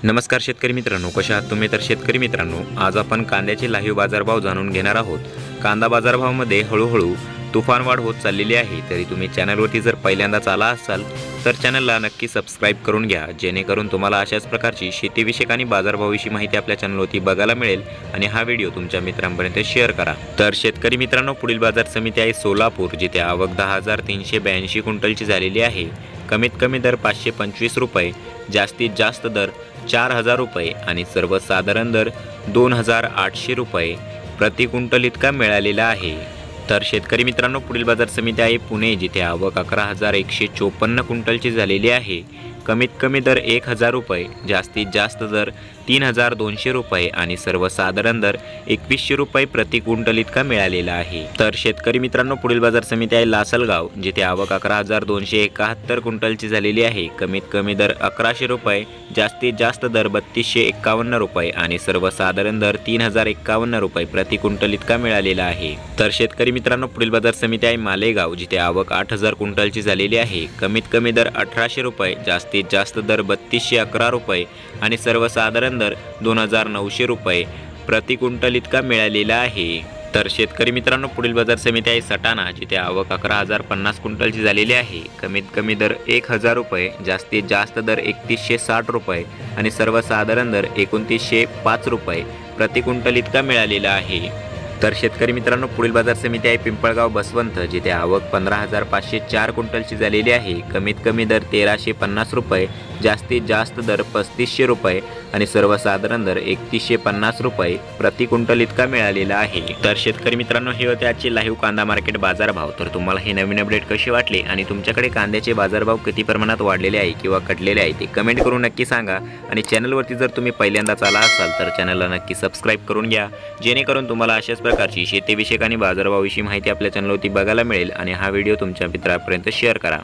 नमस्कार शेतकरी मित्रांनो, कशा आहात तुम्ही? तर शेतकरी मित्रांनो, आज आपण कांद्याचे लाईव्ह बाजारभाव जाणून घेणार आहोत। कांदा बाजारभावामध्ये हळूहळू तुफान वाढ होत चाललेली आहे। तरी तुम्ही चॅनलवरती जर पहिल्यांदाच आला असाल तर चॅनलला नक्की सबस्क्राईब करून घ्या, जेणेकरून तुम्हाला अशाच प्रकारची शेतीविषयक आणि बाजारभावाविषयी माहिती आपल्या चॅनलवरती बघायला मिळेल आणि हा व्हिडिओ तुमच्या मित्रांपर्यंत शेअर करा। तर शेतकरी मित्रांनो, पुढील बाजार समिती आहे सोलापूर, जिथे आवक 10,382 क्विंटलची झालेली आहे। कमीत कमी दर 525 रुपये, जास्तीत जास्त दर 4,000 रुपये आणि सर्वसाधारण दर 2,800 रुपये प्रति क्विंटल इतका मिळालेला आहे। तर शेतकरी मित्रांनो, पुढील बाजार समिती आहे पुणे, जिथे आवक 11,154 क्विंटलची झालेली आहे। कमीत कमी दर 1,000 रुपये, जास्तीत जास्त दर 3,200 रुपये आणि सर्वसाधारण दर 2,100 रुपये प्रति क्विंटल इतका मिळालेला आहे। तर शेतकरी मित्रांनो, पुढील बाजार समिती आहे लासलगाव, जिथे आवक 11,271 क्विंटलची झालेली आहे। कमीत कमी दर 1,100 रुपये, जास्तीत जास्त दर 3,251 रुपये आणि सर्वसाधारण दर 3,051 रुपये प्रति क्विंटल इतका मिळालेला आहे। तर शेतकरी मित्रांनो, पुढील बाजार समिती आहे मालेगाव, जिथे आवक 8,000 क्विंटलची झालेली आहे। कमीत कमी दर 1,800 रुपये, जास्तीत जास्त दर 3,211 रुपये आणि सर्वसाधारण दर 2,900 रुपये प्रति क्विंटल इतका मिळालेला आहे। तर शेतकरी मित्रांनो, पुढील बाजार समिती आहे सटाणा, जिथे आवक 11,050 क्विंटलची झालेली आहे। कमीत कमी दर 1,000 रुपये, जास्तीत जास्त दर 3,160 रुपये आणि सर्वसाधारण दर 2,905 रुपये प्रति क्विंटल इतका मिळालेला आहे। तर शेतकरी मित्रांनो, पुढील बाजार समिती आहे पिंपळगाव बसवंत, जिथे आवक 15,504 क्विंटलची झालेली आहे। कमीत कमी दर 1,350 रुपये, जास्तीत जास्त दर 3,500 रुपये आणि सर्वसाधारण दर 3,150 रुपये प्रति क्विंटल इतका मिळालेला आहे। तर शेतकरी मित्रांनो, हे होते आजचे लाईव्ह कांदा मार्केट बाजारभाव। तर तुम्हाला हे नवीन अपडेट कसे वाटले आणि तुमच्याकडे कांद्याचे बाजारभाव किती प्रमाणात वाढलेले आहे किंवा घटलेले आहे ते कमेंट करून नक्की सांगा। आणि चॅनलवरती जर तुम्ही पहिल्यांदाच आला असाल तर चॅनलला नक्की सबस्क्राईब करून घ्या, जेणेकरून तुम्हाला अशाच प्रकारची शेतीविषयक आणि बाजारभावाविषयी माहिती आपल्या चॅनलवरती बघायला मिळेल आणि हा व्हिडिओ तुमच्या मित्रांपर्यंत शेअर करा।